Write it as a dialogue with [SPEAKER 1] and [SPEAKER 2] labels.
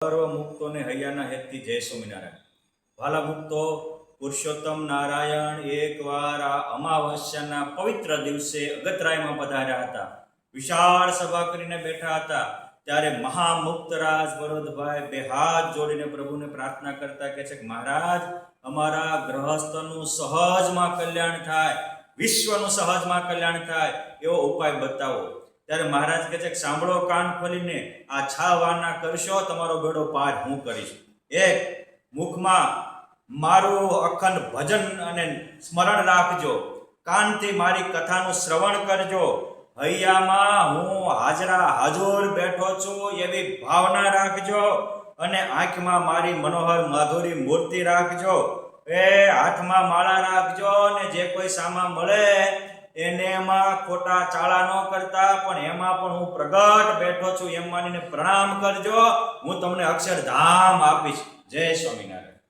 [SPEAKER 1] સર્વ મુક્તોને હૈયાના હેતથી જય સ્વામિનારાયણ. વાલા મુક્તો, પુરુષોત્તમ નારાયણ એકવાર આ અમાવસ્યાના પવિત્ર દિવસે અગતરાયમાં પધાર્યા હતા. વિશાળ સભા કરીને બેઠા હતા. ત્યારે મહામુક્તરાજ વરોદભાઈ બે હાથ જોડીને પ્રભુને પ્રાર્થના કરતા કહે છે કે મહારાજ, અમારા ગ્રહસ્થનું સહજમાં કલ્યાણ થાય, વિશ્વનું સહજમાં કલ્યાણ થાય એવો ઉપાય બતાવો. ત્યારે મહારાજ કહે છે કે સાંભળો, કાન ખોલીને, આ છાવાના કરશો તમારો બેડો પાર હું કરીશ. એક, મુખમાં મારું અખંડ ભજન અને સ્મરણ રાખજો, કાનથી મારી કથાનું શ્રવણ કરજો, હૈયામાં હું હાજરા હાજર બેઠો છું એવી ભાવના રાખજો, અને આંખમાં મારી મનોહર માધુરી મૂર્તિ રાખજો, હાથમાં માળા રાખજો, અને જે કોઈ સામા મળે એને એમાં ખોટા ચાળા ન કરતા, પણ એમાં પણ હું પ્રગટ બેઠો છું એમ માનીને પ્રણામ કરજો. હું તમને અક્ષરધામ આપીશ. જય સ્વામિનારાયણ.